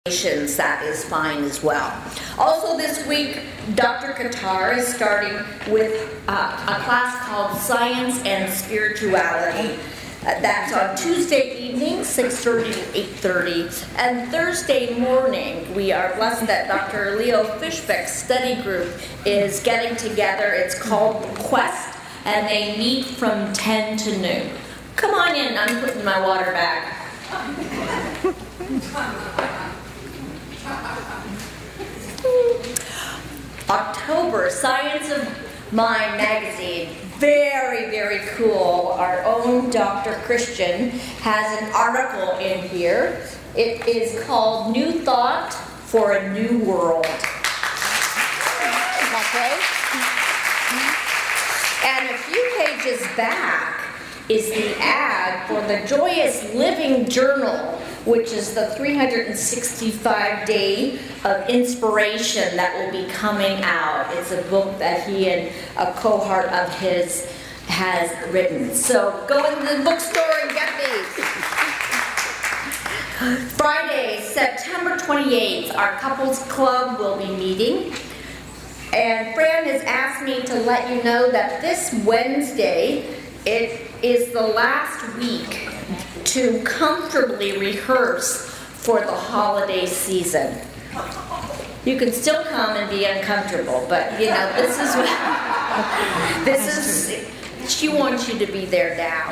that is fine as well. Also this week, Dr. Qatar is starting with a class called Science and Spirituality. That's on Tuesday evening, 6:30 to 8:30. And Thursday morning, we are blessed that Dr. Leo Fishbeck's study group is getting together. It's called The Quest, and they meet from 10 to noon. Come on in, I'm putting my water back. October, Science of Mind magazine. Very, very cool. Our own Dr. Christian has an article in here. It is called New Thought for a New World. Okay? And a few pages back is the ad for the Joyous Living Journal, which is the 365-day of inspiration that will be coming out. It's a book that he and a cohort of his has written. So go into the bookstore and get these. Friday, September 28th, our couples club will be meeting. And Fran has asked me to let you know that this Wednesday, it is the last week to comfortably rehearse for the holiday season. You can still come and be uncomfortable, but you know, she wants you to be there now.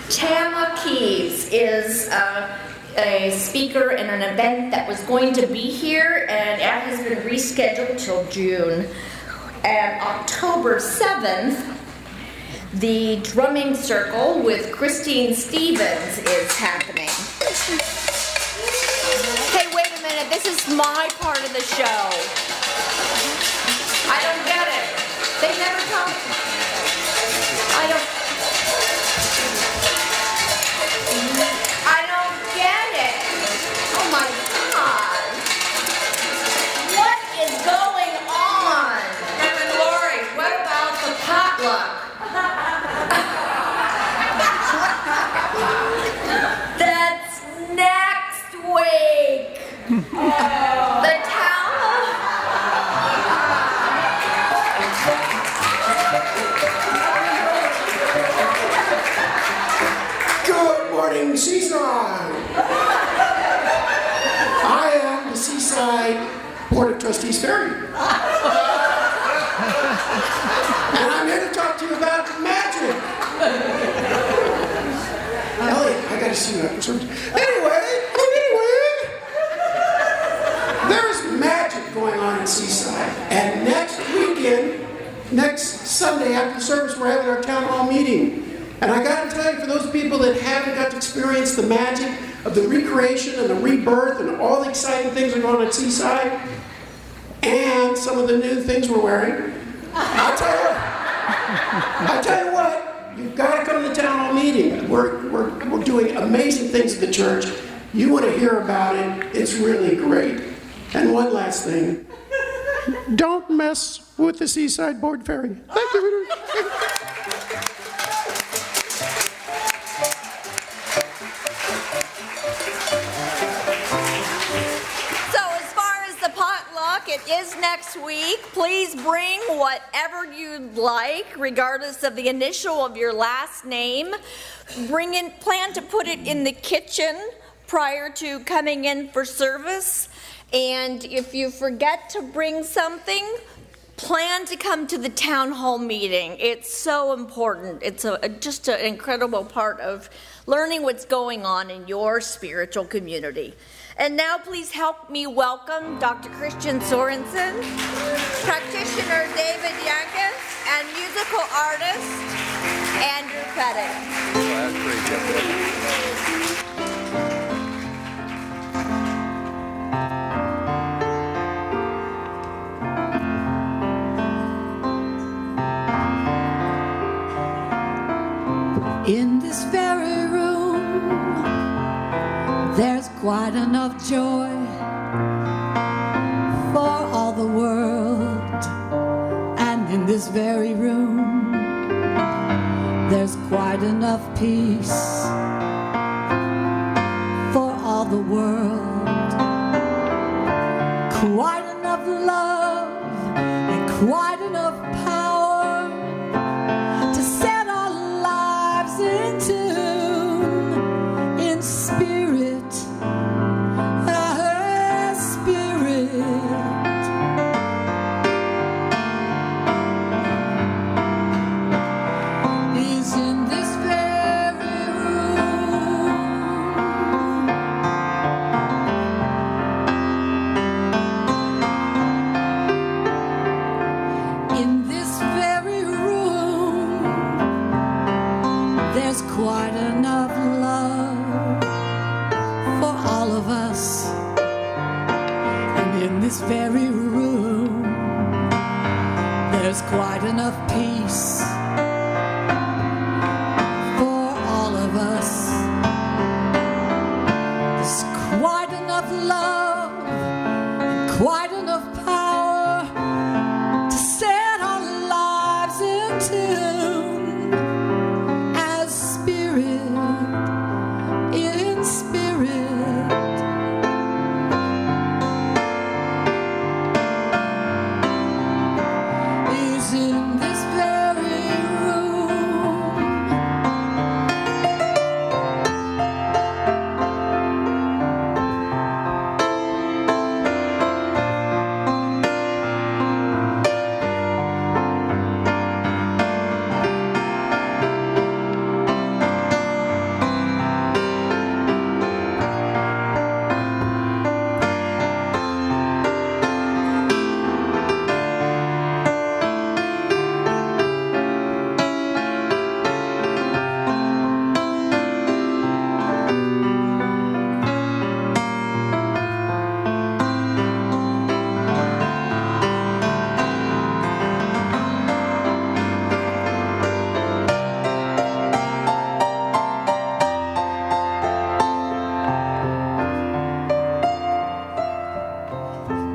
Tama Keys is a speaker in an event that was going to be here, and it has been rescheduled till June. And October 7th, the drumming circle with Christine Stevens is happening. Hey, wait a minute, this is my part of the show. I don't get it. They never tell me. I don't get it. Oh my God. What is going on? Reverend Lori, what about the potluck? That's next week. The town. Good morning, Seaside. I am the Seaside Board of Trustees Ferry. And I'm here to talk to you about magic. Elliot, I gotta see you after service. Anyway, there's magic going on in Seaside. And next weekend, next Sunday after service, we're having our town hall meeting. And I gotta tell you, for those people that haven't got to experience the magic of the recreation and the rebirth and all the exciting things that are going on at Seaside, and some of the new things we're wearing, I'll tell you what, you've got to come to the town hall meeting. We're doing amazing things at the church. You want to hear about it. It's really great. And one last thing. Don't mess with the Seaside Board Ferry. Thank you. It is next week. Please bring whatever you'd like, regardless of the initial of your last name. Plan to put it in the kitchen prior to coming in for service. And if you forget to bring something, plan to come to the town hall meeting. It's so important. It's just an incredible part of learning what's going on in your spiritual community. And now please help me welcome Dr. Christian Sorensen, practitioner David Yankus, and musical artist Andrew Pettit. In this very room, there's quite enough joy for all the world. And in this very room, there's quite enough peace for all the world. quite enough love and quite enough power to set our lives in tune, in spirit, spirit. He's in this very room. In this very room, there's quite enough love for all of us. And in this very room, there's quite enough peace for all of us. There's quite enough love and quite enough power to set our lives in tune as spirit, in spirit. Is in this very room.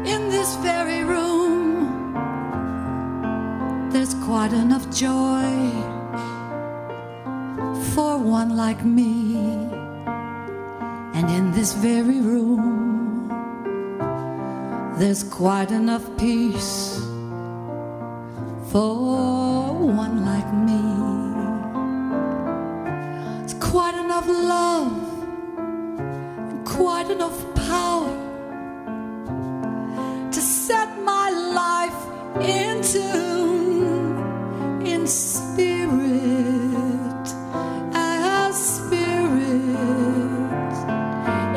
In this very room, there's quite enough joy for one like me. And in this very room, there's quite enough peace for one like me. It's quite enough love and quite enough power to set my life in tune, in spirit, as spirit,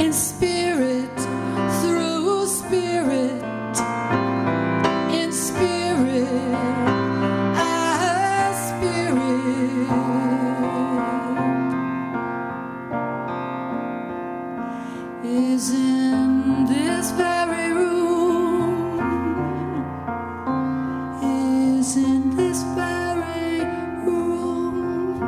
in spirit, through spirit, in spirit, as spirit. Is in this very room, is in this very room,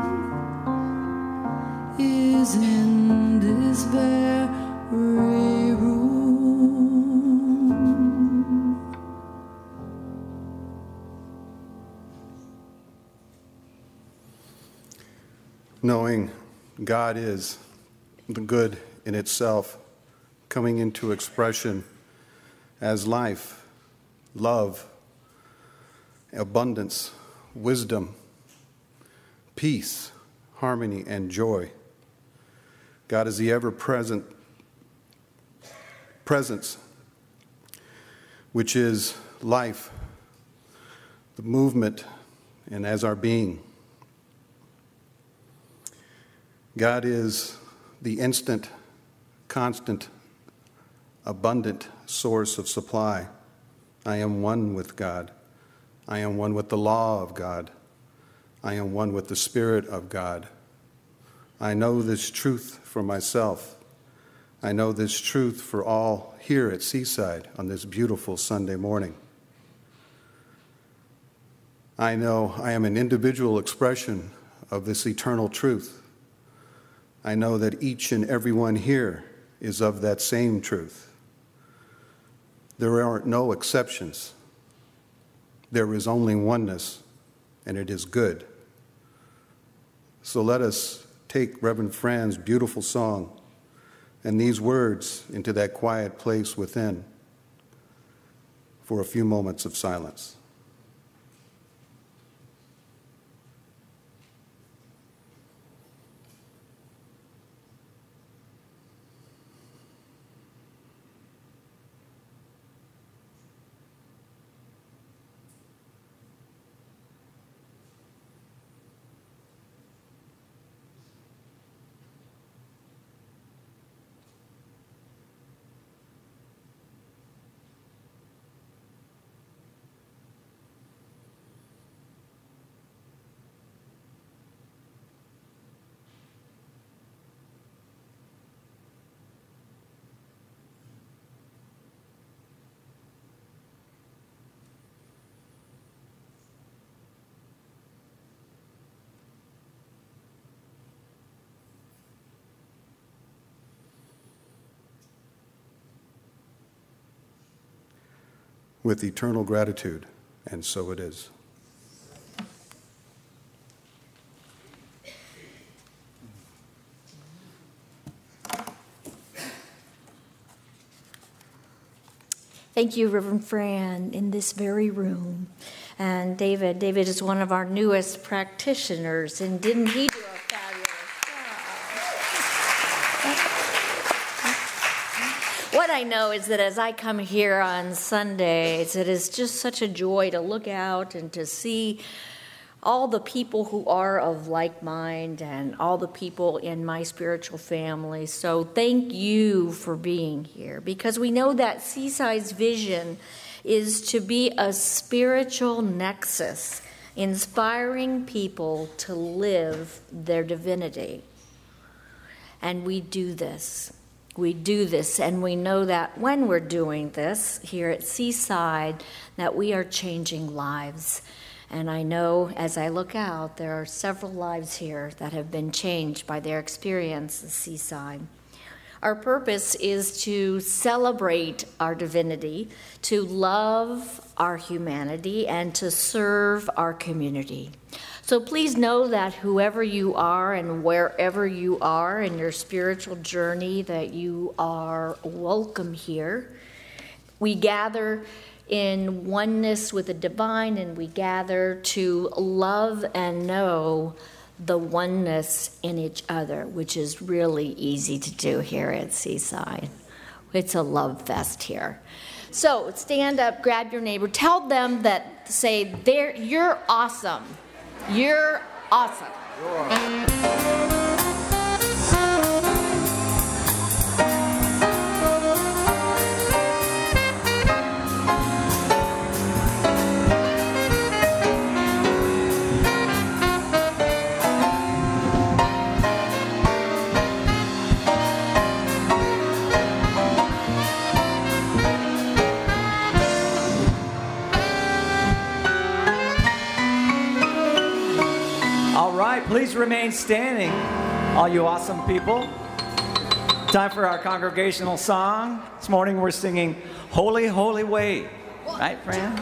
is in this very room. Knowing God is the good in itself, coming into expression as life, love, abundance, wisdom, peace, harmony, and joy. God is the ever-present presence, which is life, the movement, and as our being. God is the instant, constant, abundant source of supply. I am one with God. I am one with the law of God. I am one with the Spirit of God. I know this truth for myself. I know this truth for all here at Seaside on this beautiful Sunday morning. I know I am an individual expression of this eternal truth. I know that each and every one here is of that same truth. There are no exceptions. There is only oneness, and it is good. So let us take Reverend Fran's beautiful song and these words into that quiet place within. for a few moments of silence. With eternal gratitude, and so it is. Thank you, Reverend Fran, in this very room. And David is one of our newest practitioners, and didn't he do a fabulous job? What I know is that as I come here on Sundays, it is just such a joy to look out and to see all the people who are of like mind and all the people in my spiritual family. So thank you for being here, because we know that Seaside's vision is to be a spiritual nexus, inspiring people to live their divinity. And we do this. We do this, and we know that when we're doing this here at Seaside, that we are changing lives. And I know as I look out, there are several lives here that have been changed by their experience at Seaside. Our purpose is to celebrate our divinity, to love our humanity, and to serve our community. So please know that whoever you are and wherever you are in your spiritual journey, that you are welcome here. We gather in oneness with the divine, and we gather to love and know the oneness in each other, which is really easy to do here at Seaside. It's a love fest here. So stand up, grab your neighbor, tell them that, say, you're awesome. You're awesome. Please remain standing, all you awesome people. Time for our congregational song. This morning we're singing Holy, Holy Way. Right, Fran?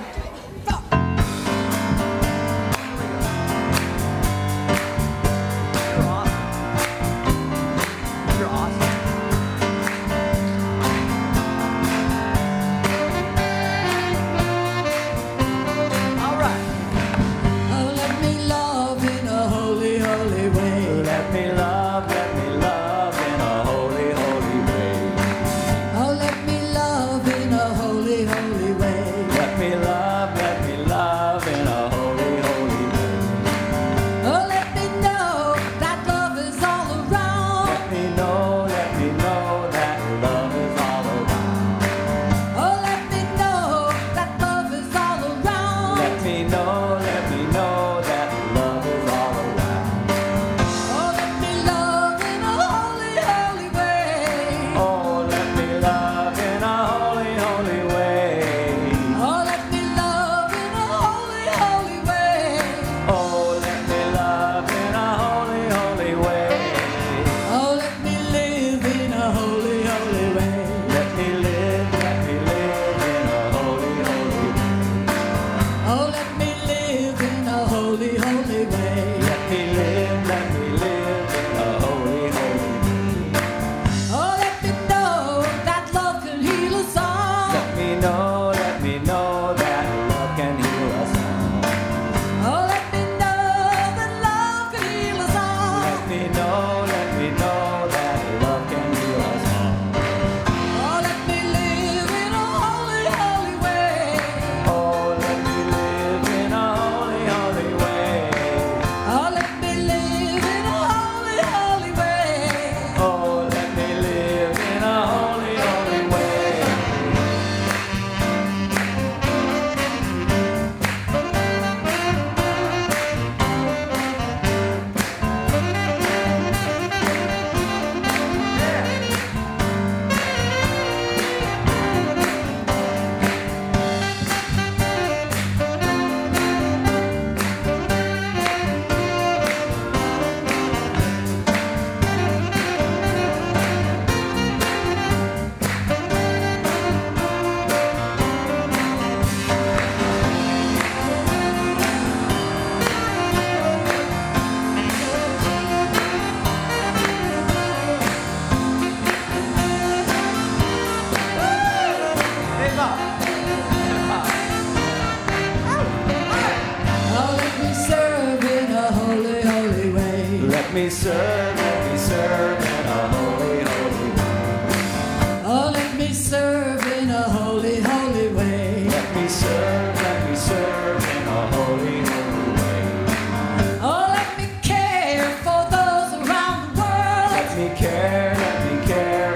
me serve in a holy, holy way. Oh, let me serve in a holy, holy way. Let me serve in a holy, holy way. Oh, let me care for those around the world. Let me care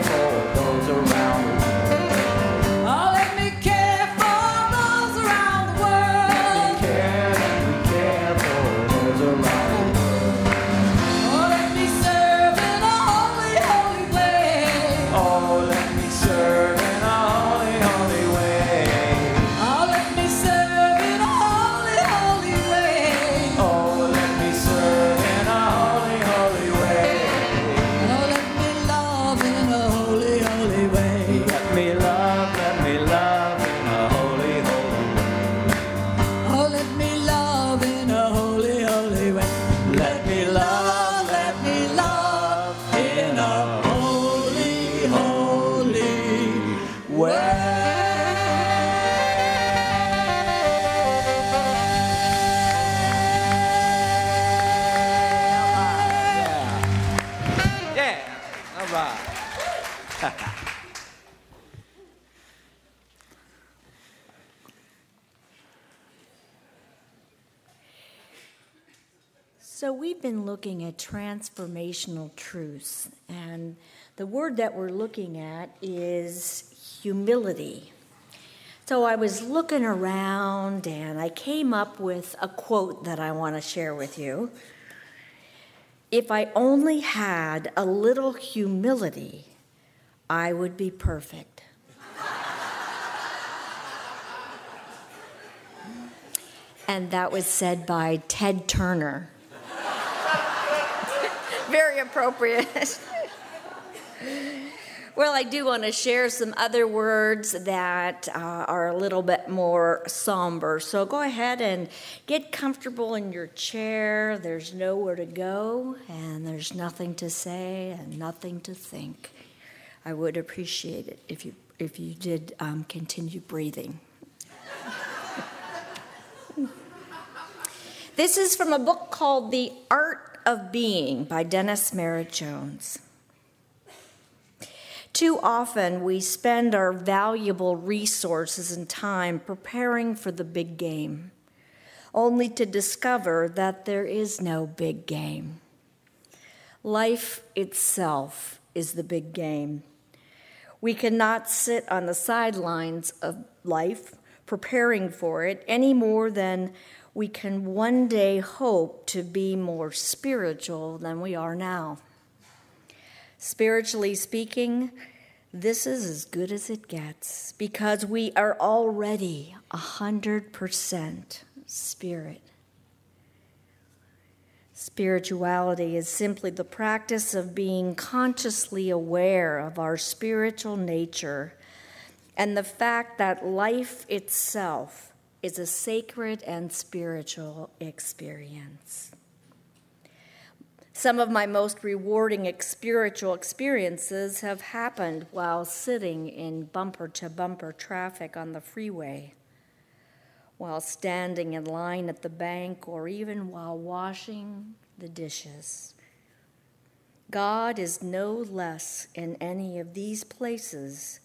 for those around the world. Oh, let me care for those around the world. Let me care for those around the world. Oh, let me serve in a holy, holy way. Oh, let me serve in a holy, holy way. Oh, let me serve in a holy, holy way. Oh, let me serve in a holy, holy way. Oh, let me love in a holy, holy way. Let me love in a holy, holy way. Oh, let me love in a holy, holy way. Let me love in a holy, holy way. Yeah, all right. So we've been looking at transformational truths, and the word that we're looking at is humility. So I was looking around and I came up with a quote that I want to share with you. If I only had a little humility, I would be perfect. And that was said by Ted Turner. Very appropriate. Well, I do want to share some other words that are a little bit more somber. So go ahead and get comfortable in your chair. There's nowhere to go, and there's nothing to say and nothing to think. I would appreciate it if you did continue breathing. This is from a book called The Art of Being by Dennis Merritt Jones. Too often we spend our valuable resources and time preparing for the big game, only to discover that there is no big game. Life itself is the big game. We cannot sit on the sidelines of life preparing for it any more than we can one day hope to be more spiritual than we are now. Spiritually speaking, this is as good as it gets because we are already 100% spirit. Spirituality is simply the practice of being consciously aware of our spiritual nature and the fact that life itself is a sacred and spiritual experience. Some of my most rewarding spiritual experiences have happened while sitting in bumper-to-bumper traffic on the freeway, while standing in line at the bank, or even while washing the dishes. God is no less in any of these places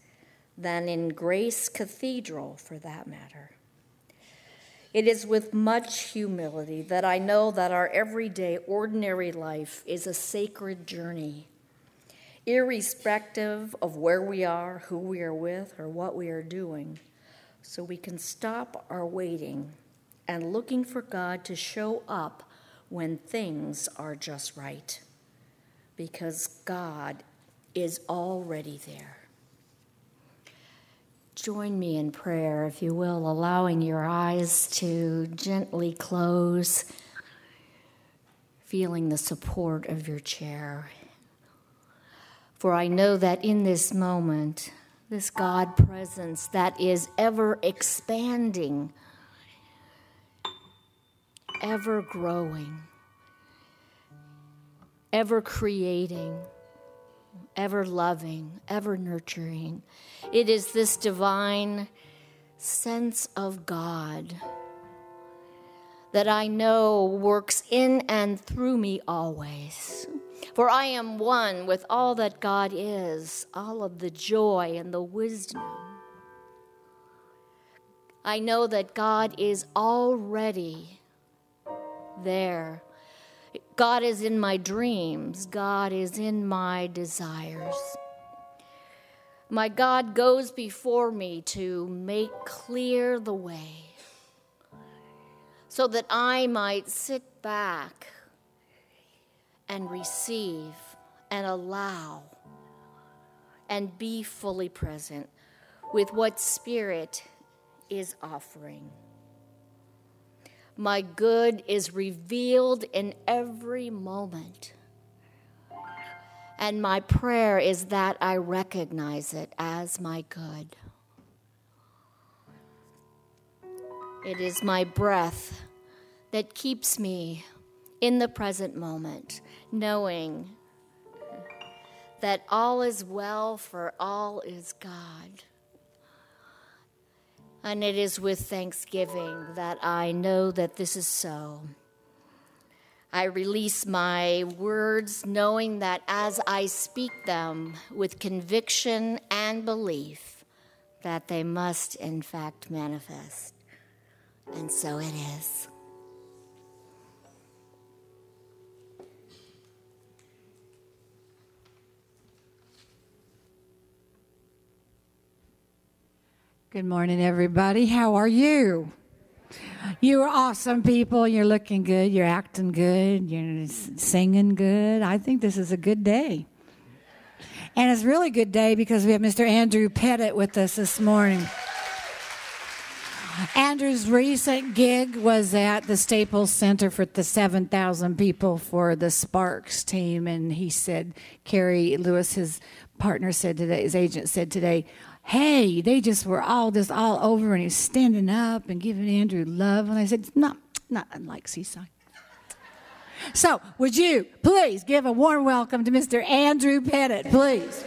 than in Grace Cathedral, for that matter. It is with much humility that I know that our everyday, ordinary life is a sacred journey, irrespective of where we are, who we are with, or what we are doing, so we can stop our waiting and looking for God to show up when things are just right, because God is already there. Join me in prayer, if you will, allowing your eyes to gently close, feeling the support of your chair. For I know that in this moment, this God presence that is ever expanding, ever growing, ever creating, ever loving, ever nurturing. It is this divine sense of God that I know works in and through me always. For I am one with all that God is, all of the joy and the wisdom. I know that God is already there. God is in my dreams. God is in my desires. My God goes before me to make clear the way so that I might sit back and receive and allow and be fully present with what Spirit is offering. My good is revealed in every moment. And my prayer is that I recognize it as my good. It is my breath that keeps me in the present moment, knowing that all is well, for all is God. And it is with thanksgiving that I know that this is so. I release my words knowing that as I speak them with conviction and belief, that they must in fact manifest. And so it is. Good morning, everybody. How are you? You are awesome people. You're looking good. You're acting good. You're singing good. I think this is a good day. And it's a really good day because we have Mr. Andrew Pettit with us this morning. Andrew's recent gig was at the Staples Center for the 7,000 people for the Sparks team. And he said, Carrie Lewis, his partner, said today, his agent said today, hey, they just were all over, and he's standing up and giving Andrew love. And I said, not unlike Seaside. So, would you please give a warm welcome to Mr. Andrew Pettit, please.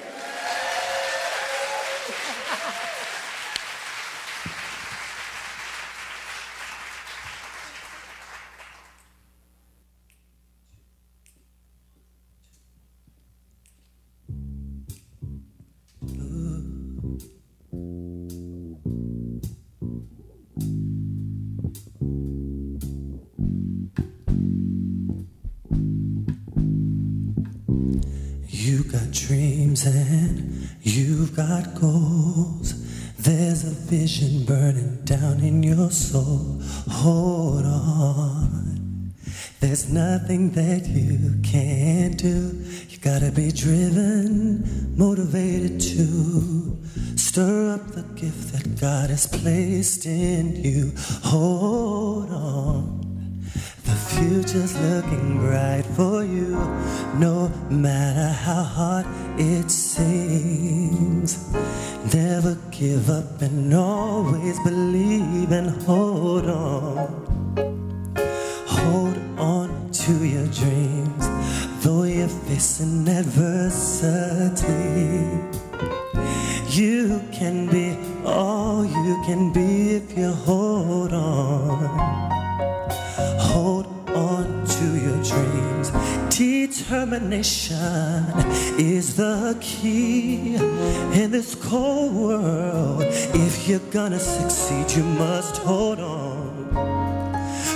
You've got dreams and you've got goals. There's a vision burning down in your soul. Hold on. There's nothing that you can't do. You gotta be driven, motivated to stir up the gift that God has placed in you. Hold on. The future's looking bright for you, no matter how hard it seems. Never give up and always believe and hold on. Hold on to your dreams, though you're facing adversity. You can be all you can be if you hold on. Hold on to your dreams. Determination is the key in this cold world. If you're gonna succeed, you must hold on.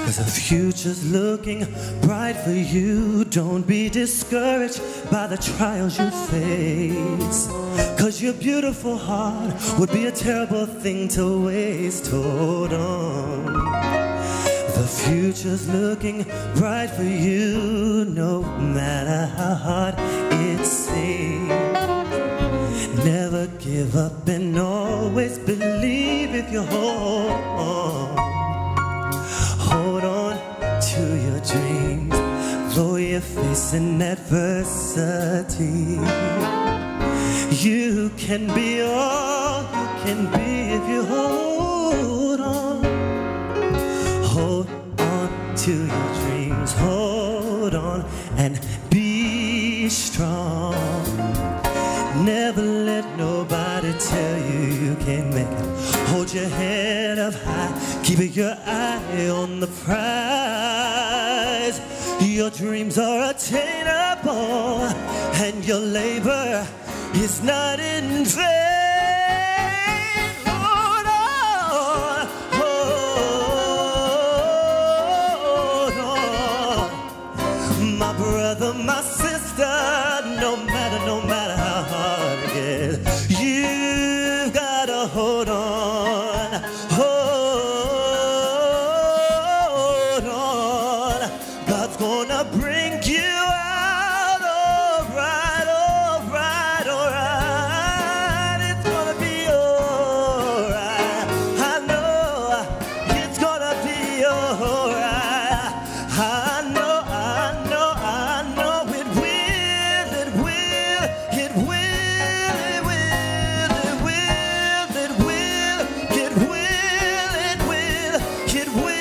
'Cause the future's looking bright for you. Don't be discouraged by the trials you face. 'Cause your beautiful heart would be a terrible thing to waste. Hold on. The future's looking bright for you, no matter how hard it seems. Never give up and always believe if you hold on. Hold on to your dreams, though you're facing adversity. You can be all you can be if you hold on. Hold on to your dreams, hold on and be strong. Never let nobody tell you you can't make it. Hold your head up high, keep your eye on the prize. Your dreams are attainable, and your labor is not in vain. Hold on, hold on. My brother, my sister, no matter how hard it is, you've got to hold on, hold on. God's gonna bring you out, all right, all right, all right. It's gonna be all right. I know it's gonna be all right. I know it will, it will, it will, it will, it will, it will, it will, it will, it will,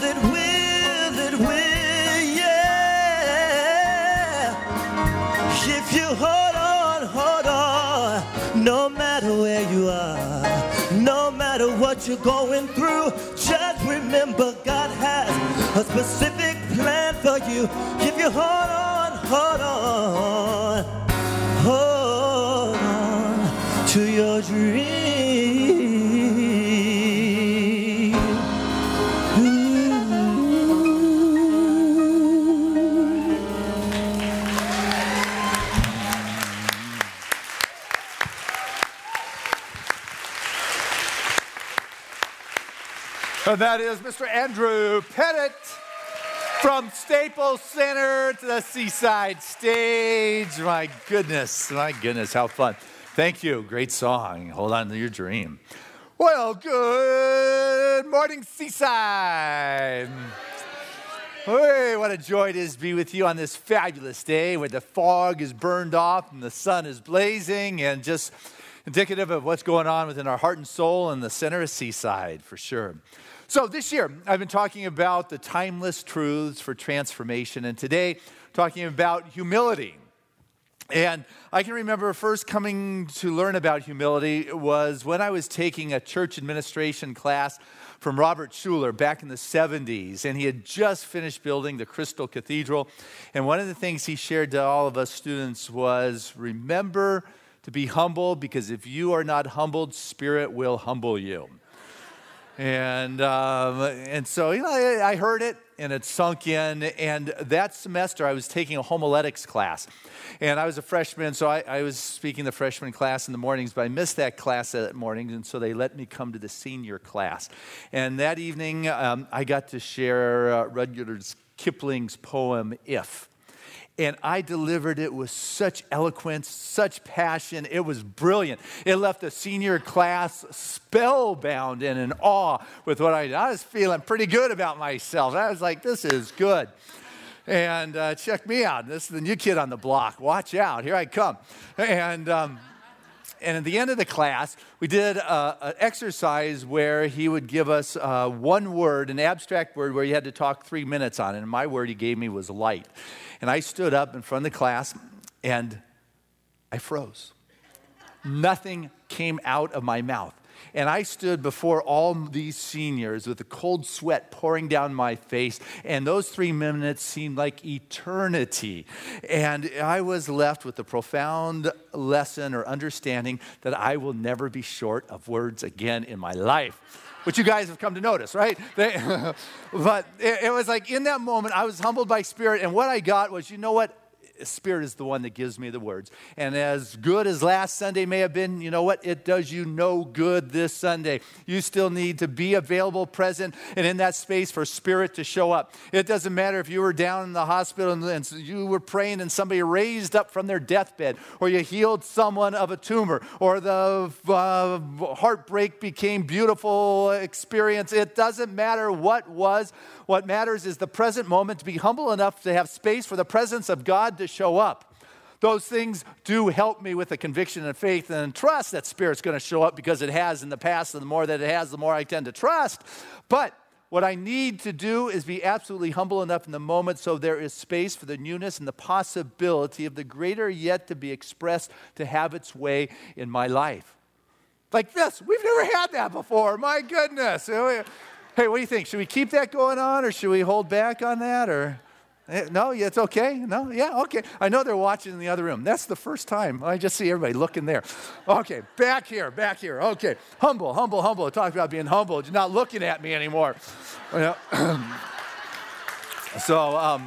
it will, it will, yeah. If you hold on, no matter where you are, no matter what you're going through, just remember God has a specific plan for you. If you hold on, hold on to your dream. And that is Mr. Andrew Pettit from Staples Center to the Seaside stage. My goodness, how fun. Thank you, great song. Hold on to your dream. Well, good morning, Seaside. Hey, what a joy it is to be with you on this fabulous day where the fog is burned off and the sun is blazing, and just indicative of what's going on within our heart and soul in the center of Seaside, for sure. So this year, I've been talking about the timeless truths for transformation, and today, talking about humility. And I can remember first coming to learn about humility was when I was taking a church administration class from Robert Schuller back in the 70s, and he had just finished building the Crystal Cathedral. And one of the things he shared to all of us students was, remember to be humble, because if you are not humbled, Spirit will humble you. And so, I heard it, and it sunk in. And that semester, I was taking a homiletics class. And I was a freshman, so I was speaking the freshman class in the mornings, but I missed that class that morning, and so they let me come to the senior class. And that evening, I got to share Rudyard Kipling's poem, If. And I delivered it with such eloquence, such passion. It was brilliant. It left the senior class spellbound and in awe with what I did. I was feeling pretty good about myself. I was like, this is good. And check me out. This is the new kid on the block. Watch out. Here I come. And at the end of the class, we did an exercise where he would give us one word, an abstract word, where you had to talk 3 minutes on it. And my word he gave me was light. And I stood up in front of the class, and I froze. Nothing came out of my mouth. And I stood before all these seniors with the cold sweat pouring down my face, and those 3 minutes seemed like eternity. And I was left with a profound lesson or understanding that I will never be short of words again in my life. Which you guys have come to notice, right? But it was like in that moment, I was humbled by Spirit, and what I got was, you know what? Spirit is the one that gives me the words. And as good as last Sunday may have been, you know what? It does you no good this Sunday. You still need to be available, present, and in that space for Spirit to show up. It doesn't matter if you were down in the hospital and you were praying and somebody raised up from their deathbed, or you healed someone of a tumor, or the heartbreak became beautiful experience. It doesn't matter what was. What matters is the present moment, to be humble enough to have space for the presence of God to show up. Those things do help me with the conviction and faith and trust that Spirit's going to show up, because it has in the past, and the more that it has, the more I tend to trust. But what I need to do is be absolutely humble enough in the moment so there is space for the newness and the possibility of the greater yet to be expressed to have its way in my life. Like this. We've never had that before. My goodness. Hey, what do you think? Should we keep that going on, or should we hold back on that? Or no, it's okay. No, yeah, okay. I know they're watching in the other room. That's the first time. I just see everybody looking there. Okay, back here. Okay, humble. Talk about being humble. You're not looking at me anymore. So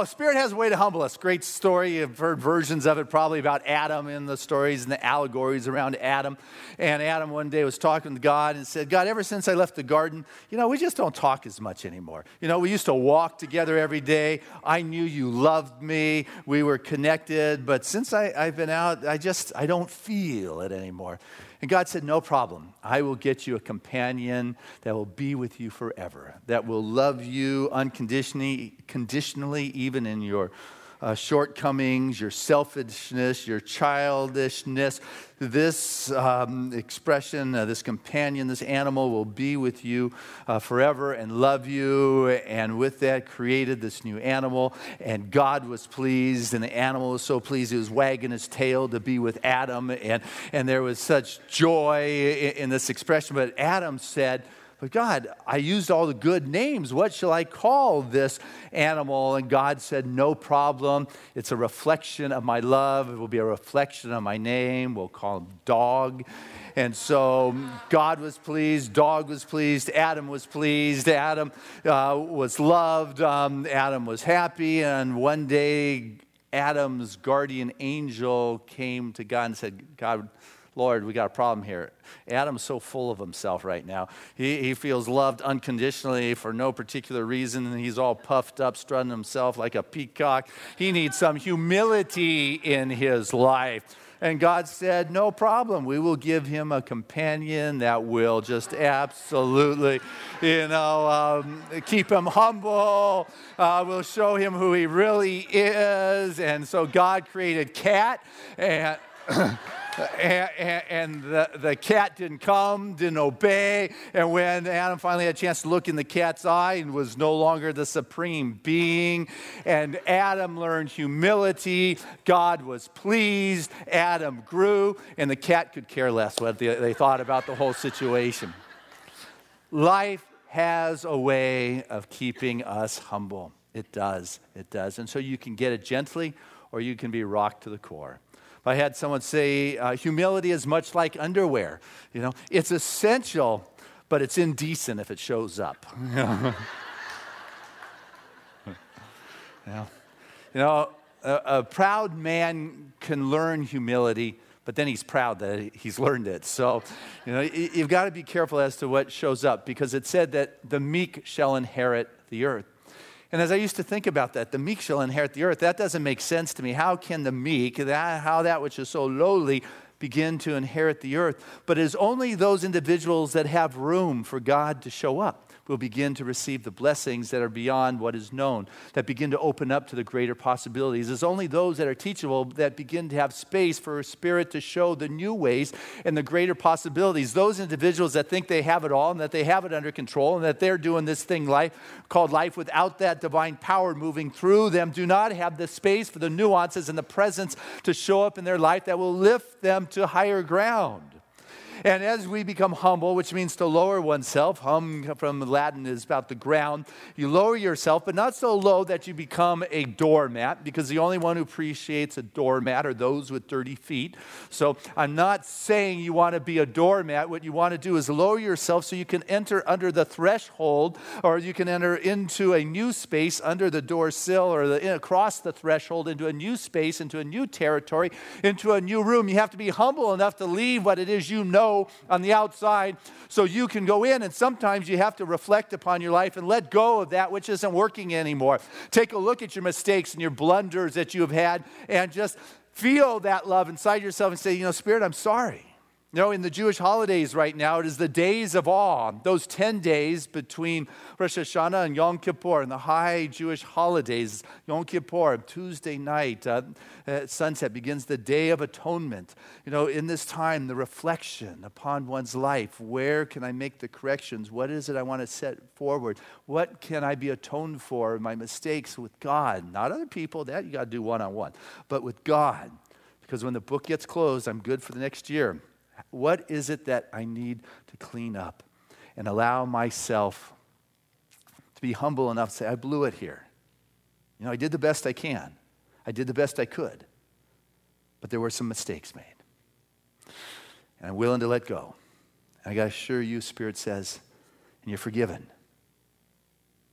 Spirit has a way to humble us. Great story. You've heard versions of it probably about Adam in the stories and the allegories around Adam. And Adam one day was talking to God and said, God, ever since I left the garden, we just don't talk as much anymore. We used to walk together every day. I knew you loved me. We were connected. But since I've been out, I don't feel it anymore. And God said, no problem. I will get you a companion that will be with you forever, that will love you unconditionally, even in your shortcomings, your selfishness, your childishness. This expression, this companion, this animal will be with you forever and love you. And with that, created this new animal. And God was pleased, and the animal was so pleased, he was wagging his tail to be with Adam. And there was such joy in this expression. But Adam said, but God, I used all the good names. What shall I call this animal? And God said, no problem. It's a reflection of my love. It will be a reflection of my name. We'll call him Dog. And so God was pleased. Dog was pleased. Adam was pleased. Adam was loved. Adam was happy. And one day, Adam's guardian angel came to God and said, God, Lord, we got a problem here. Adam's so full of himself right now. He feels loved unconditionally for no particular reason, and he's all puffed up, strutting himself like a peacock. He needs some humility in his life. And God said, no problem. We will give him a companion that will just absolutely, keep him humble. We'll show him who he really is. And so God created Cat, and and the cat didn't obey. And when Adam finally had a chance to look in the cat's eye and was no longer the supreme being, and Adam learned humility, God was pleased, Adam grew, and the cat could care less what they thought about the whole situation. Life has a way of keeping us humble. It does. And so you can get it gently, or you can be rocked to the core. I had someone say, humility is much like underwear. It's essential, but it's indecent if it shows up. A proud man can learn humility, but then he's proud that he's learned it. So, you've got to be careful as to what shows up, because it said that the meek shall inherit the earth. And as I used to think about that, the meek shall inherit the earth, that doesn't make sense to me. How can the meek, how that which is so lowly, begin to inherit the earth? But it is only those individuals that have room for God to show up will begin to receive the blessings that are beyond what is known, that begin to open up to the greater possibilities. It's only those that are teachable that begin to have space for a Spirit to show the new ways and the greater possibilities. Those individuals that think they have it all and that they have it under control and that they're doing this thing called life without that divine power moving through them do not have the space for the nuances and the presence to show up in their life that will lift them to higher ground. And as we become humble, which means to lower oneself, hum from Latin is about the ground, you lower yourself, but not so low that you become a doormat, because the only one who appreciates a doormat are those with dirty feet. So I'm not saying you want to be a doormat. What you want to do is lower yourself so you can enter under the threshold, or you can enter into a new space under the door sill, or across the threshold into a new space, into a new territory, into a new room. You have to be humble enough to leave what it is you know on the outside so you can go in. And sometimes you have to reflect upon your life and let go of that which isn't working anymore. Take a look at your mistakes and your blunders that you have had, and just feel that love inside yourself and say, Spirit, I'm sorry. In the Jewish holidays right now, it is the days of awe, those 10 days between Rosh Hashanah and Yom Kippur, and the high Jewish holidays. Yom Kippur, Tuesday night, at sunset begins the Day of Atonement. In this time, the reflection upon one's life. Where can I make the corrections? What is it I want to set forward? What can I be atoned for? My mistakes with God, not other people. That you got to do one-on-one, but with God. because when the book gets closed, I'm good for the next year. What is it that I need to clean up and allow myself to be humble enough to say, I blew it here. You know, I did the best I can. I did the best I could. But there were some mistakes made. And I'm willing to let go. And I got to assure you, Spirit says, and you're forgiven.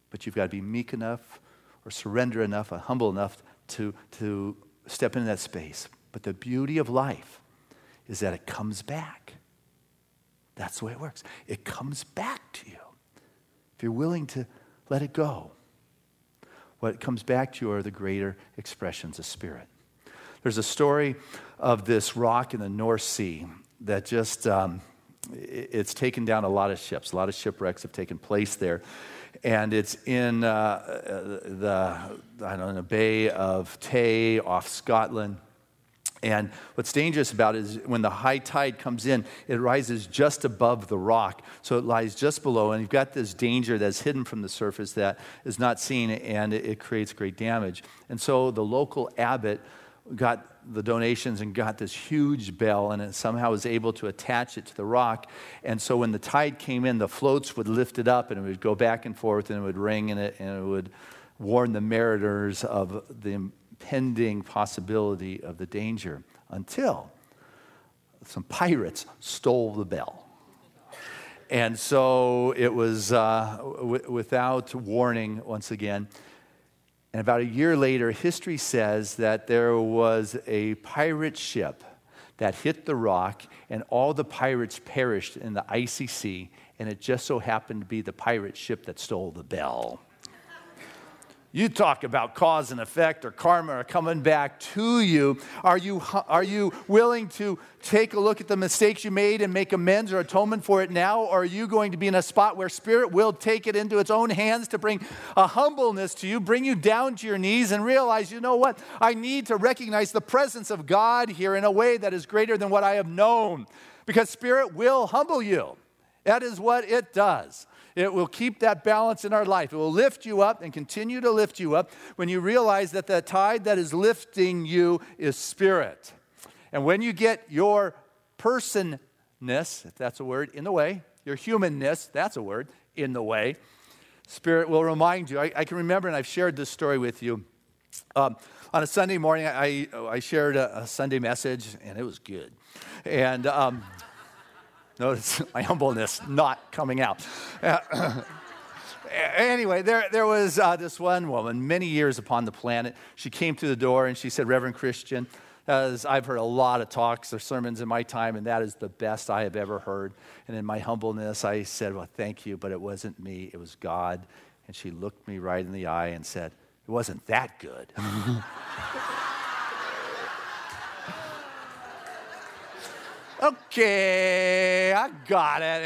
But you've got to be meek enough or surrender enough or humble enough to step into that space. But the beauty of life is that it comes back. That's the way it works. It comes back to you. If you're willing to let it go, what comes back to you are the greater expressions of Spirit. There's a story of this rock in the North Sea that just, it's taken down a lot of ships. A lot of shipwrecks have taken place there. And it's in the Bay of Tay off Scotland. And what's dangerous about it is when the high tide comes in, it rises just above the rock. So it lies just below, and you've got this danger that's hidden from the surface that is not seen, and it creates great damage. And so the local abbot got the donations and got this huge bell, and it somehow was able to attach it to the rock. And so when the tide came in, the floats would lift it up, and it would go back and forth, and it would ring, and it would warn the mariners of the impending possibility of the danger, until some pirates stole the bell. And so it was without warning once again. And about a year later, history says that there was a pirate ship that hit the rock, and all the pirates perished in the icy sea, and it just so happened to be the pirate ship that stole the bell. You talk about cause and effect or karma or coming back to you. Are you willing to take a look at the mistakes you made and make amends or atonement for it now? Or are you going to be in a spot where Spirit will take it into its own hands to bring a humbleness to you, bring you down to your knees and realize, you know what? I need to recognize the presence of God here in a way that is greater than what I have known. Because Spirit will humble you. That is what it does. It will keep that balance in our life. It will lift you up and continue to lift you up when you realize that the tide that is lifting you is Spirit. And when you get your personness, if that's a word, in the way, your humanness, that's a word, in the way, Spirit will remind you. I can remember, and I've shared this story with you. On a Sunday morning, I shared a Sunday message, and it was good. And notice my humbleness not coming out. Anyway, there was this one woman, many years upon the planet. She came through the door and she said, Reverend Christian, I've heard a lot of talks or sermons in my time, and that is the best I have ever heard. And in my humbleness, I said, well, thank you, but it wasn't me, it was God. And she looked me right in the eye and said, it wasn't that good. Okay, I got it.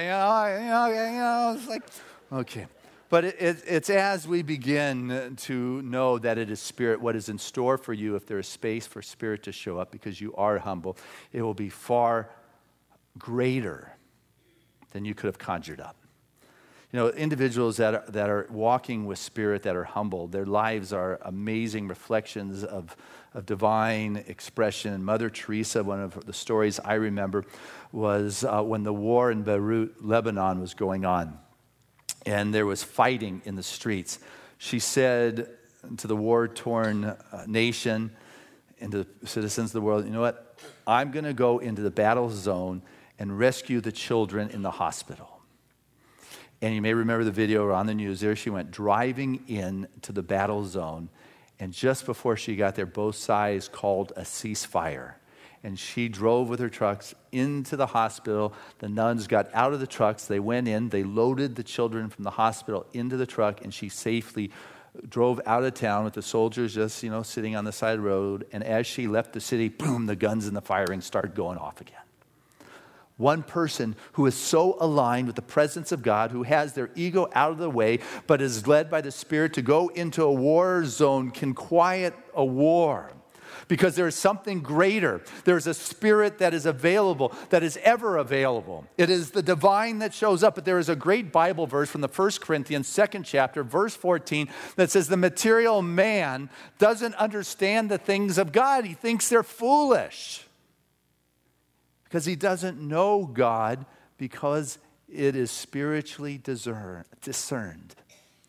It's like, okay. But it's as we begin to know that it is Spirit, what is in store for you, if there is space for Spirit to show up because you are humble, it will be far greater than you could have conjured up. You know, individuals that are walking with Spirit, that are humble, their lives are amazing reflections of divine expression. Mother Teresa, one of the stories I remember, was when the war in Beirut, Lebanon, was going on, and there was fighting in the streets. She said to the war-torn nation and to the citizens of the world, you know what? I'm going to go into the battle zone and rescue the children in the hospital. And you may remember the video on the news there. She went driving in to the battle zone, and just before she got there, both sides called a ceasefire. And she drove with her trucks into the hospital. The nuns got out of the trucks. They went in. They loaded the children from the hospital into the truck, and she safely drove out of town with the soldiers just, sitting on the side of the road. And as she left the city, boom, the guns and the firing started going off again. One person who is so aligned with the presence of God, who has their ego out of the way, but is led by the Spirit to go into a war zone, can quiet a war. because there is something greater. There's a spirit that is available, that is ever available. It is the divine that shows up. But there is a great Bible verse from the 1 Corinthians 2nd chapter, verse 14, that says the material man doesn't understand the things of God. He thinks they're foolish because he doesn't know God, because it is spiritually discerned.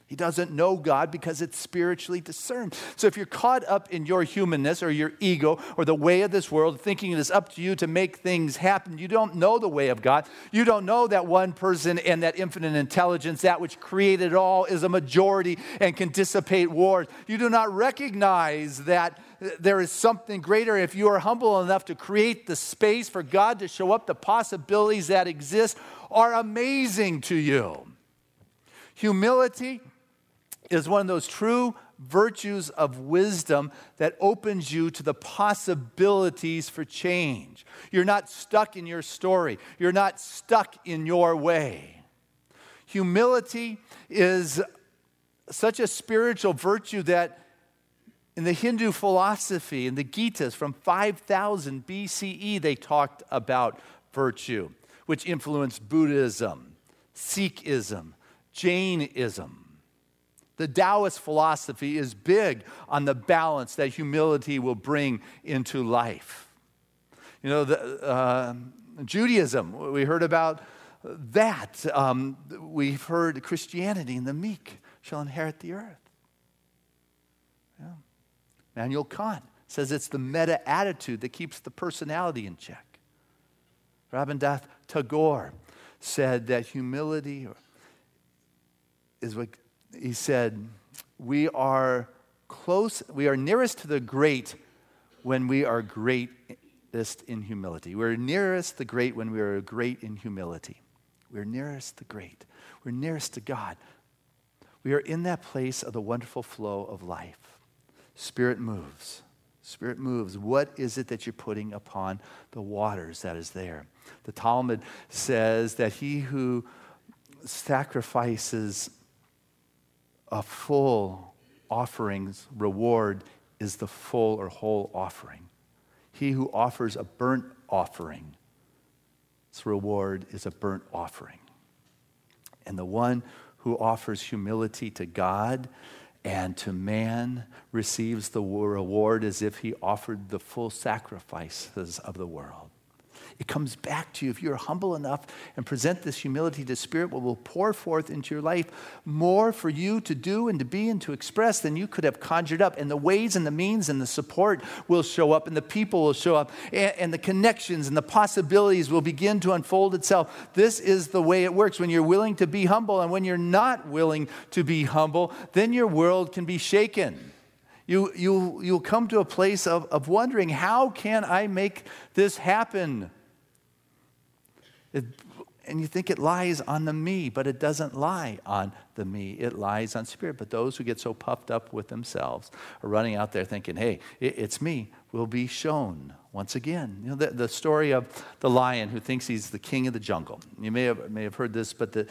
He doesn't know God because it's spiritually discerned. So if you're caught up in your humanness or your ego or the way of this world, thinking it is up to you to make things happen, you don't know the way of God. You don't know that one person and that infinite intelligence, that which created all, is a majority and can dissipate wars. You do not recognize that there is something greater. If you are humble enough to create the space for God to show up, the possibilities that exist are amazing to you. Humility is one of those true virtues of wisdom that opens you to the possibilities for change. You're not stuck in your story. You're not stuck in your way. Humility is such a spiritual virtue that in the Hindu philosophy, in the Gitas from 5000 BCE, they talked about virtue, which influenced Buddhism, Sikhism, Jainism. The Taoist philosophy is big on the balance that humility will bring into life. You know, Judaism, we heard about that. We've heard Christianity, and the meek shall inherit the earth. Yeah. Immanuel Kant says it's the meta-attitude that keeps the personality in check. Rabindranath Tagore said that humility is what he said, we are nearest to the great when we are greatest in humility. We're nearest the great when we are great in humility. We're nearest the great. We're nearest to God. We are in that place of the wonderful flow of life. Spirit moves. Spirit moves. What is it that you're putting upon the waters that is there? The Talmud says that he who sacrifices a full offering's reward is the full or whole offering. He who offers a burnt offering, its reward is a burnt offering. And the one who offers humility to God and to man receives the reward as if he offered the full sacrifices of the world. It comes back to you. If you're humble enough and present this humility to Spirit, what will pour forth into your life more for you to do and to be and to express than you could have conjured up. And the ways and the means and the support will show up, and the people will show up, and the connections and the possibilities will begin to unfold itself. This is the way it works. When you're willing to be humble, and when you're not willing to be humble, then your world can be shaken. You'll come to a place of wondering, how can I make this happen? And you think it lies on the me, but it doesn't lie on the me. It lies on Spirit. But those who get so puffed up with themselves are running out there thinking, hey, it's me, will be shown once again. You know, the story of the lion who thinks he's the king of the jungle. You may have heard this, but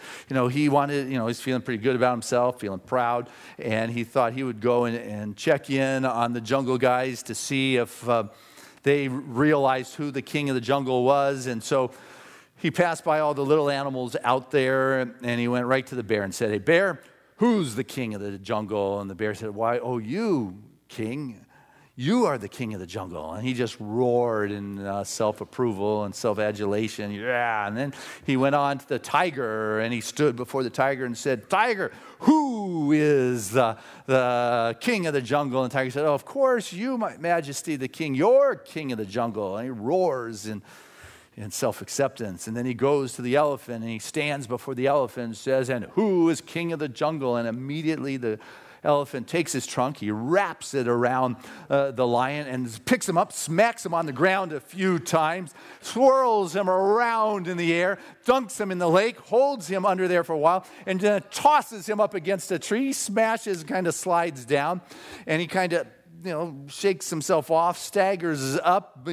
he wanted, he's feeling pretty good about himself, feeling proud, and he thought he would go and check in on the jungle guys to see if they realized who the king of the jungle was. And so he passed by all the little animals out there, and he went right to the bear and said, hey, bear, who's the king of the jungle? And the bear said, why, oh, you, king, you are the king of the jungle. And he just roared in self-approval and self-adulation. Yeah, and then he went on to the tiger, and he stood before the tiger and said, tiger, who is the king of the jungle? And the tiger said, oh, of course, you, my majesty, the king, you're king of the jungle. And he roars in self-acceptance. And then he goes to the elephant, and he stands before the elephant and says, and who is king of the jungle? And immediately the elephant takes his trunk, he wraps it around the lion and picks him up, smacks him on the ground a few times, swirls him around in the air, dunks him in the lake, holds him under there for a while, and then tosses him up against a tree, smashes, kind of slides down, and he kind of shakes himself off, staggers up,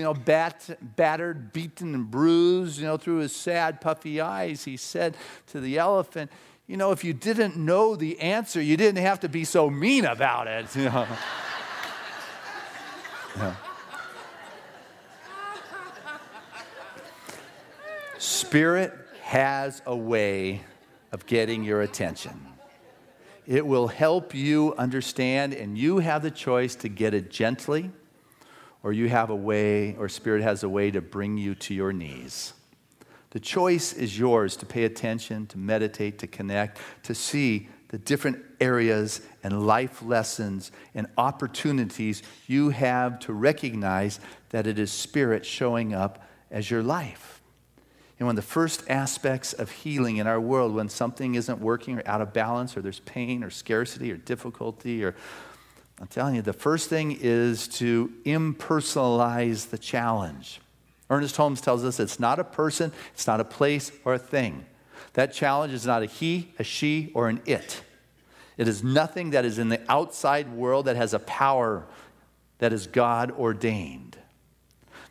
battered, beaten, and bruised, through his sad, puffy eyes. He said to the elephant, if you didn't know the answer, you didn't have to be so mean about it. Yeah. Spirit has a way of getting your attention. It will help you understand, and you have the choice to get it gently, or you have a way, or Spirit has a way to bring you to your knees. The choice is yours to pay attention, to meditate, to connect, to see the different areas and life lessons and opportunities you have to recognize that it is Spirit showing up as your life. And one of the first aspects of healing in our world, when something isn't working or out of balance, or there's pain or scarcity or difficulty, or I'm telling you, the first thing is to impersonalize the challenge. Ernest Holmes tells us it's not a person, it's not a place or a thing. That challenge is not a he, a she, or an it. It is nothing that is in the outside world that has a power that is God ordained.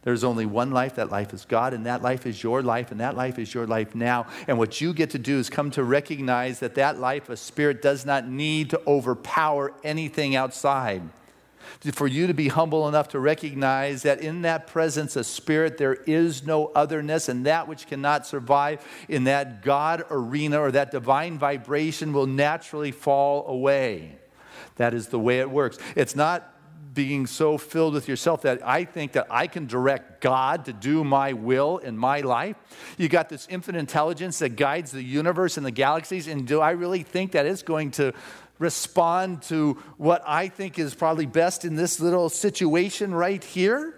There's only one life. That life is God, and that life is your life, and that life is your life now. And what you get to do is come to recognize that that life of Spirit does not need to overpower anything outside. For you to be humble enough to recognize that in that presence of Spirit, there is no otherness, and that which cannot survive in that God arena or that divine vibration will naturally fall away. That is the way it works. It's not being so filled with yourself that I think that I can direct God to do my will in my life. You got this infinite intelligence that guides the universe and the galaxies, and do I really think that it's going to respond to what I think is probably best in this little situation right here?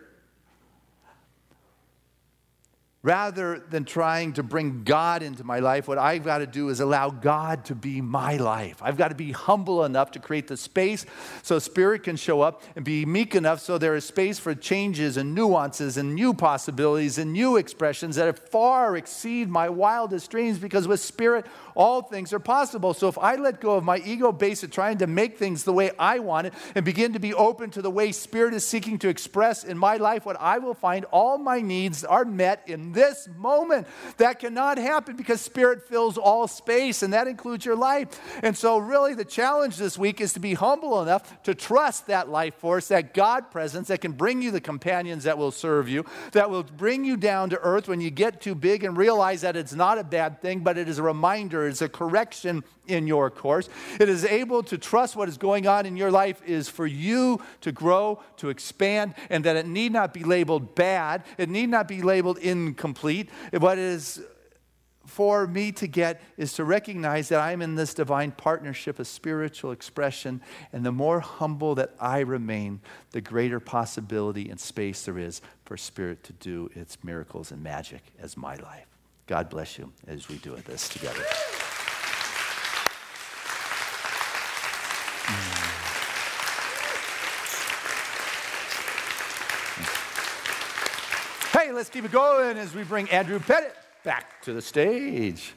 Rather than trying to bring God into my life, what I've got to do is allow God to be my life. I've got to be humble enough to create the space so Spirit can show up, and be meek enough so there is space for changes and nuances and new possibilities and new expressions that far exceed my wildest dreams, because with Spirit, all things are possible. So if I let go of my ego base of trying to make things the way I want it and begin to be open to the way Spirit is seeking to express in my life, what I will find, all my needs are met in this moment. That cannot happen because Spirit fills all space, and that includes your life. And so really the challenge this week is to be humble enough to trust that life force, that God presence that can bring you the companions that will serve you, that will bring you down to earth when you get too big, and realize that it's not a bad thing, but it is a reminder, it's a correction in your course. It is able to trust what is going on in your life is for you to grow, to expand, and that it need not be labeled bad. It need not be labeled incomplete. What is for me to get is to recognize that I'm in this divine partnership of spiritual expression, and the more humble that I remain, the greater possibility and space there is for Spirit to do its miracles and magic as my life. God bless you as we do this together. Hey, let's keep it going as we bring Andrew Pettit back to the stage.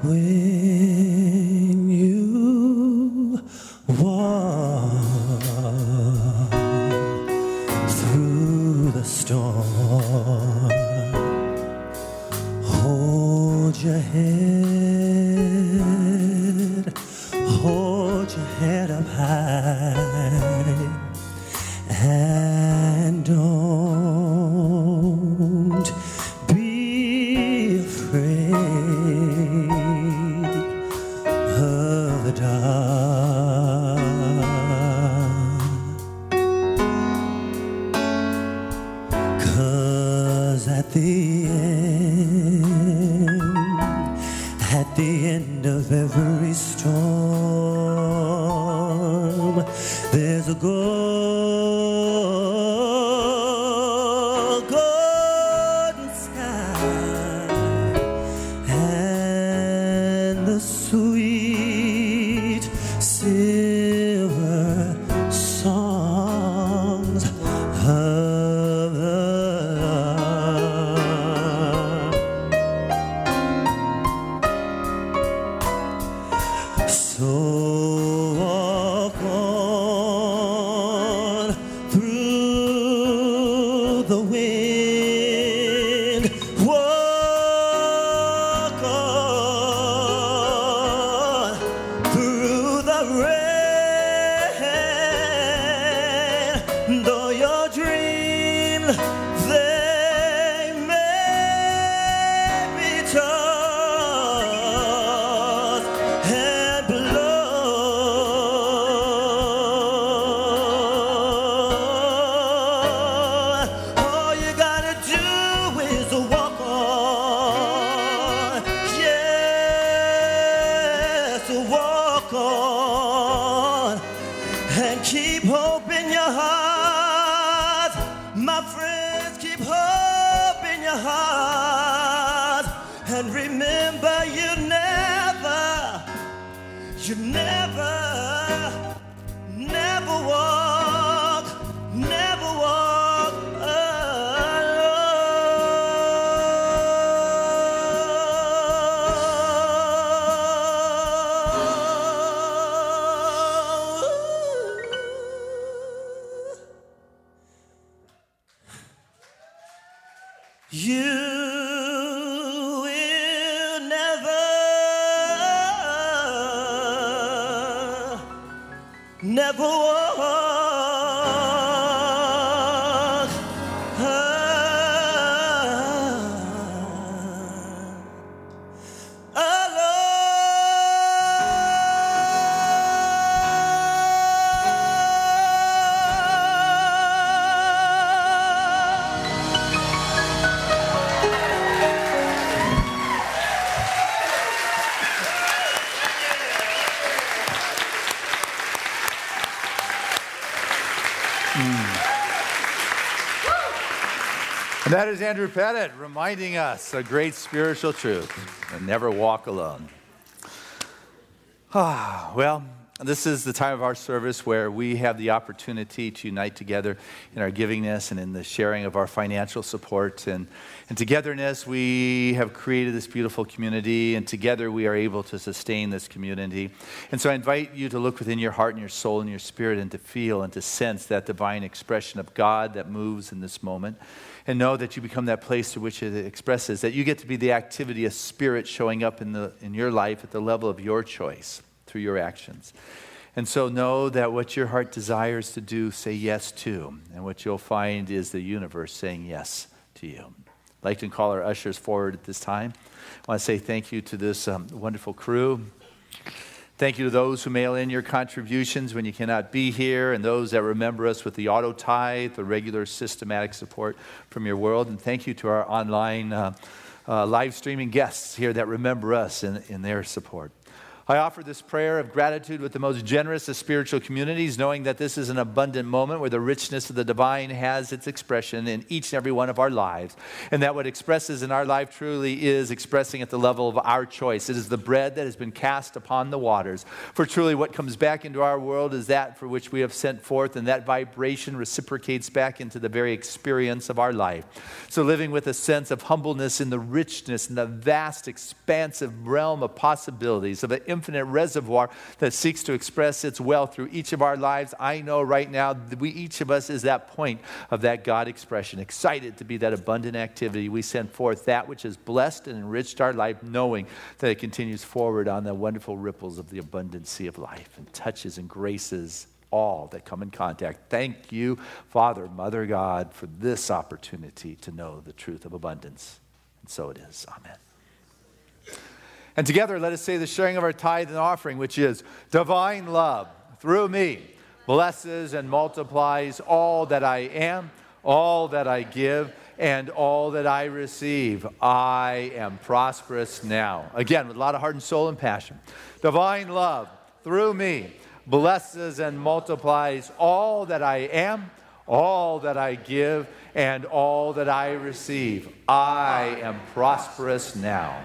When you walk through the storm, hold your head up high, and don't be afraid of the dark, 'cause at the end of every storm, there's a golden sky and the sweet silver and keep hope in your heart. My friends, keep hope in your heart. And remember, you never walk You will never walk And that is Andrew Pettit reminding us a great spiritual truth, and never walk alone. Well, this is the time of our service where we have the opportunity to unite together in our givingness and in the sharing of our financial support. And togetherness, we have created this beautiful community, and together we are able to sustain this community. And so I invite you to look within your heart and your soul and your spirit and to feel and to sense that divine expression of God that moves in this moment. And know that you become that place to which it expresses, that you get to be the activity of spirit showing up in your life at the level of your choice through your actions. And so know that what your heart desires to do, say yes to. And what you'll find is the universe saying yes to you. I'd like to call our ushers forward at this time. I want to say thank you to this wonderful crew. Thank you to those who mail in your contributions when you cannot be here, and those that remember us with the auto tithe, the regular systematic support from your world. And thank you to our online live streaming guests here that remember us in their support. I offer this prayer of gratitude with the most generous of spiritual communities, knowing that this is an abundant moment where the richness of the divine has its expression in each and every one of our lives. And that what expresses in our life truly is expressing at the level of our choice. It is the bread that has been cast upon the waters. For truly what comes back into our world is that for which we have sent forth, and that vibration reciprocates back into the very experience of our life. So living with a sense of humbleness in the richness and the vast, expansive realm of possibilities of an infinite reservoir that seeks to express its wealth through each of our lives. I know right now that each of us is that point of that God expression, excited to be that abundant activity. We send forth that which has blessed and enriched our life, knowing that it continues forward on the wonderful ripples of the abundant sea of life and touches and graces all that come in contact. Thank you, Father, Mother God, for this opportunity to know the truth of abundance. And so it is. Amen. And together, let us say the sharing of our tithe and offering, which is divine love through me blesses and multiplies all that I am, all that I give, and all that I receive. I am prosperous now. Again, with a lot of heart and soul and passion. Divine love through me blesses and multiplies all that I am, all that I give, and all that I receive. I am prosperous now.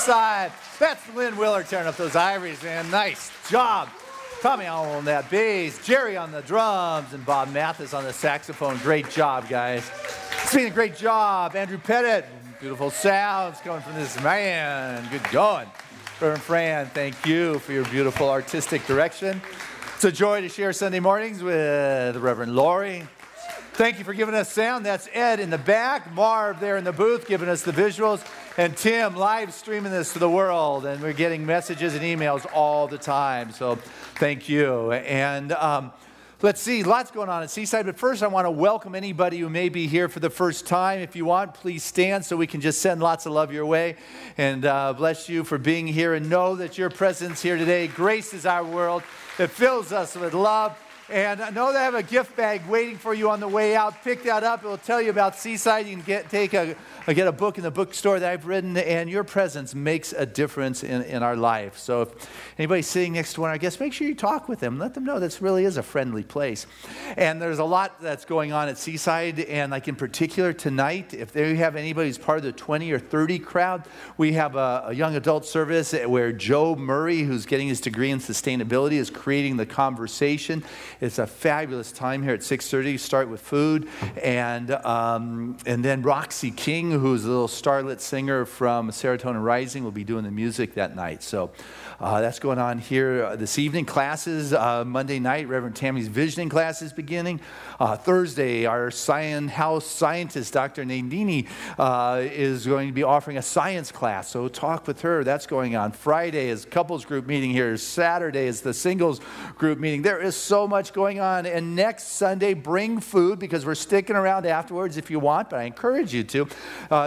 Seaside. That's Lynn Willer tearing up those ivories, man. Nice job. Tommy on that bass, Jerry on the drums, and Bob Mathis on the saxophone. Great job, guys. It's been a great job. Andrew Pettit, beautiful sounds coming from this man. Good going. Reverend Fran, thank you for your beautiful artistic direction. It's a joy to share Sunday mornings with the Reverend Laurie. Thank you for giving us sound. That's Ed in the back, Marv there in the booth giving us the visuals, and Tim live streaming this to the world. And we're getting messages and emails all the time, so thank you. And let's see, lots going on at Seaside. But first, I want to welcome anybody who may be here for the first time. If you want, please stand so we can just send lots of love your way. And bless you for being here. And know that your presence here today graces our world. It fills us with love. And I know they have a gift bag waiting for you on the way out. Pick that up. It will tell you about Seaside. You can get a book in the bookstore that I've written, and your presence makes a difference in our life. So if anybody's sitting next to one of our guests, make sure you talk with them. Let them know this really is a friendly place. And there's a lot that's going on at Seaside, and like in particular tonight, if they have anybody who's part of the 20 or 30 crowd, we have a young adult service where Joe Murray, who's getting his degree in sustainability, is creating the conversation. It's a fabulous time here at 6:30. Start with food, and then Roxy King, who's a little starlet singer from Serotonin Rising, will be doing the music that night. So that's going on here this evening. Classes Monday night, Reverend Tammy's visioning class is beginning. Thursday, our Science House scientist, Dr. Nadini, is going to be offering a science class. So talk with her. That's going on. Friday is couples group meeting here. Saturday is the singles group meeting. There is so much going on. And next Sunday, bring food because we're sticking around afterwards if you want, but I encourage you to.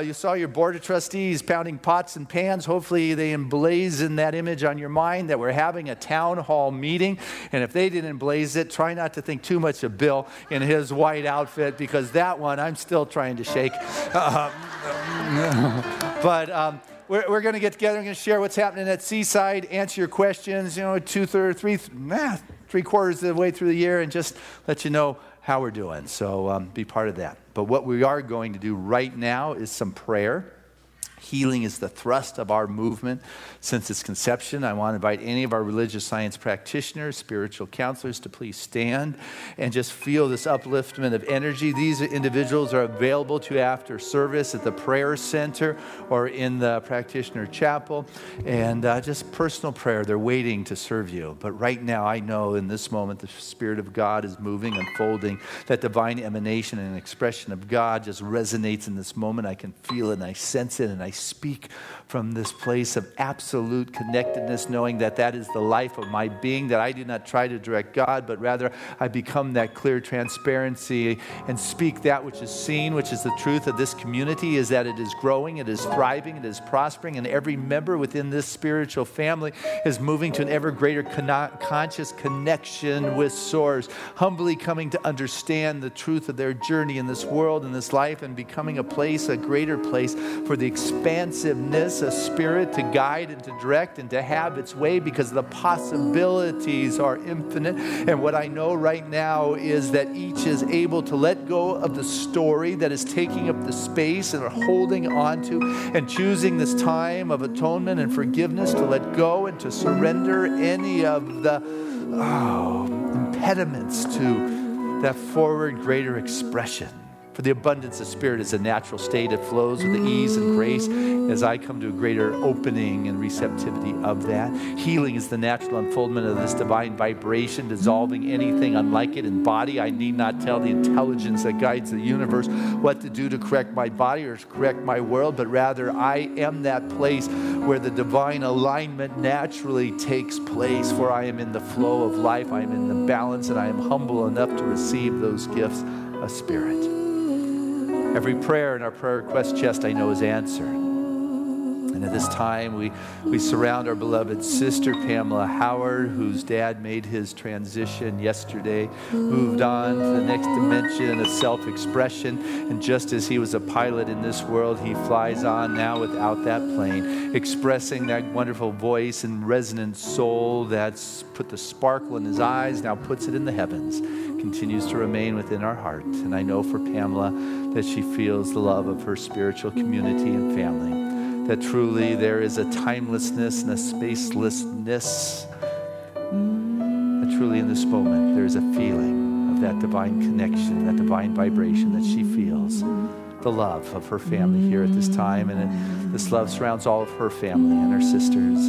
You saw your board of trustees pounding pots and pans. Hopefully they emblazon that image on your mind that we're having a town hall meeting. And if they didn't emblaze it, try not to think too much of Bill in his white outfit because that one I'm still trying to shake. We're going to get together and going to share what's happening at Seaside, answer your questions, 3/4 of the way through the year, and just let you know how we're doing. So be part of that. But what we are going to do right now is some prayer. Healing is the thrust of our movement since its conception. I want to invite any of our religious science practitioners, spiritual counselors to please stand and just feel this upliftment of energy. These individuals are available to you after service at the prayer center or in the practitioner chapel. And just personal prayer. They're waiting to serve you. But right now, I know in this moment, the Spirit of God is moving, unfolding. That divine emanation and expression of God just resonates in this moment. I can feel it and I sense it and I speak from this place of absolute connectedness, knowing that that is the life of my being, that I do not try to direct God, but rather I become that clear transparency and speak that which is seen, which is the truth of this community, is that it is growing, it is thriving, it is prospering, and every member within this spiritual family is moving to an ever greater conscious connection with Source, humbly coming to understand the truth of their journey in this world, in this life, and becoming a place, a greater place for the expansiveness of Spirit to guide and to direct and to have its way, because the possibilities are infinite. And what I know right now is that each is able to let go of the story that is taking up the space and are holding on to, and choosing this time of atonement and forgiveness to let go and to surrender any of the impediments to that forward greater expression. For the abundance of Spirit is a natural state. It flows with ease and grace as I come to a greater opening and receptivity of that. Healing is the natural unfoldment of this divine vibration, dissolving anything unlike it in body. I need not tell the intelligence that guides the universe what to do to correct my body or to correct my world, but rather I am that place where the divine alignment naturally takes place, for I am in the flow of life, I am in the balance, and I am humble enough to receive those gifts of Spirit. Every prayer in our prayer request chest I know is answered. And at this time, we surround our beloved sister, Pamela Howard, whose dad made his transition yesterday, moved on to the next dimension of self-expression. And just as he was a pilot in this world, he flies on now without that plane, expressing that wonderful voice and resonant soul that's put the sparkle in his eyes, now puts it in the heavens, continues to remain within our heart. And I know for Pamela that she feels the love of her spiritual community and family, that truly there is a timelessness and a spacelessness, that truly in this moment there is a feeling of that divine connection, that divine vibration that she feels, the love of her family here at this time, and this love surrounds all of her family and her sisters.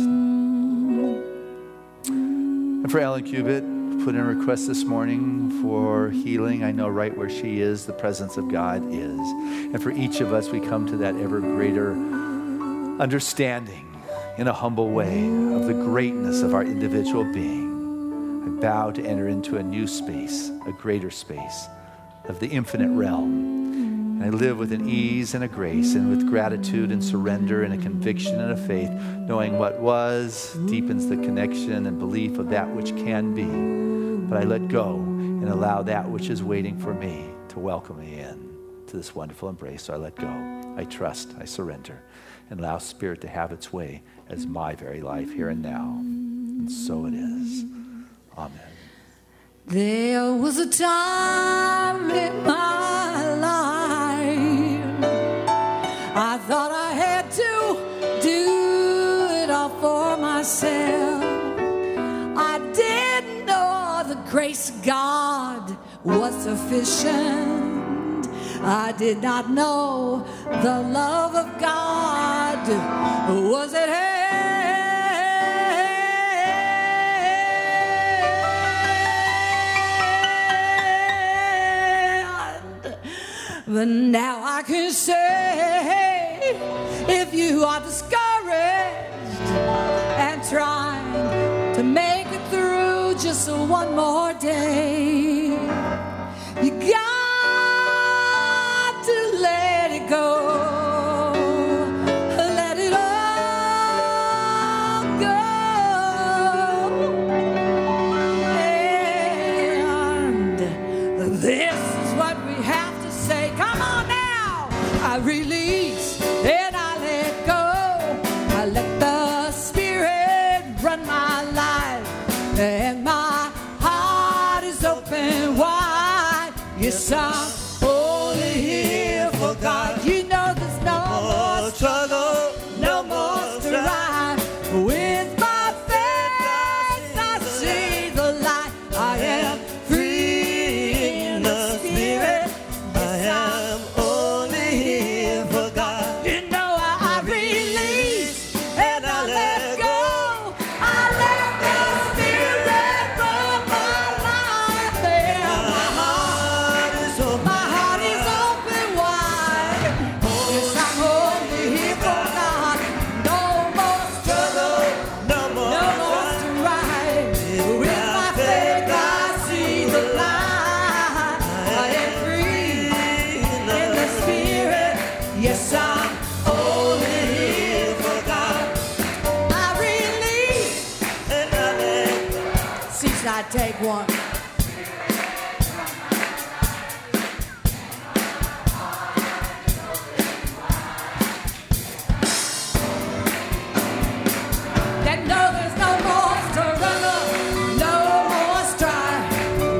And for Ellen Cubitt, put in a request this morning for healing. I know right where she is, the presence of God is. And for each of us, we come to that ever greater understanding in a humble way of the greatness of our individual being. I bow to enter into a new space, a greater space of the infinite realm. And I live with an ease and a grace and with gratitude and surrender and a conviction and a faith, knowing what was deepens the connection and belief of that which can be. But I let go and allow that which is waiting for me to welcome me in to this wonderful embrace. So I let go. I trust. I surrender. And allow Spirit to have its way as my very life here and now. And so it is. Amen. There was a time in my life I thought I had to do it all for myself. I didn't know the grace of God was sufficient. I did not know the love of God was at hand. But now I can say, if you are discouraged and trying to make it through just one more day, you got to let it go. Let it all go. And this is what we have to say. Come on now. I release and I let go. I let the Spirit run my life, and my heart is open wide. Yes, I'm only here for God. You know there's no more struggle, no more strife. With my faith I see the light. I am free in the Spirit. I am only here for God. You know I release and I let go. I let the Spirit run my life. And my heart is open wide. Yes, I'm only here for God. No more struggle, no more strife. With my faith I see the light. I am free in the Spirit. Yes, I'm only here for God. I release and I let go. Seaside, take one. That know there's no more struggle, no more strife.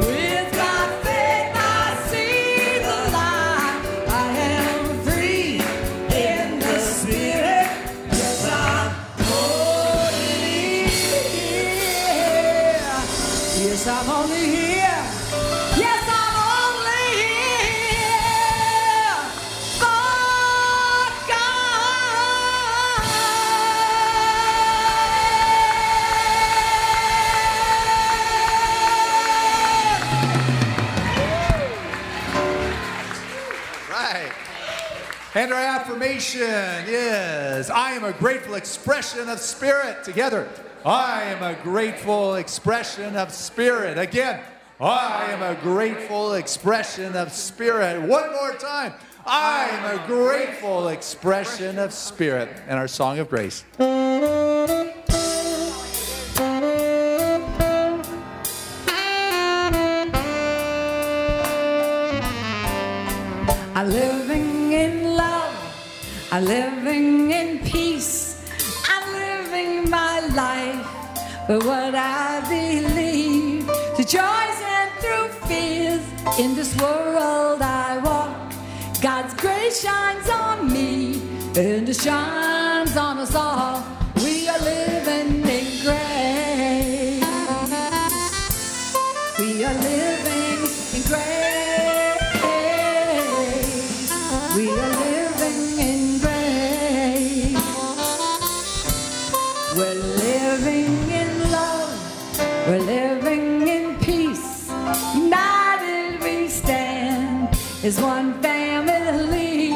With my faith I see the light. I am free in the Spirit. Yes, I'm only here. Yes, I'm only here. Yes, I'm only here for Right. And our affirmation is, I am a grateful expression of Spirit. Together, I am a grateful expression of Spirit. Again, I am a grateful expression of Spirit. One more time. I am a grateful expression of Spirit. And our song of grace. I'm living in love, I'm living in peace, I'm living my life for what I believe. Through joys and through fears, in this world I walk, God's grace shines on me, and it shines hands on us all. We are living in grace. We are living in grace. We are living in grace. We're living in love. We're living in peace. United we stand as one family.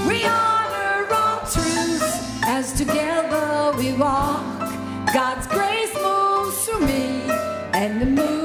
We honor all truths as together we walk. God's grace moves through me and the moon.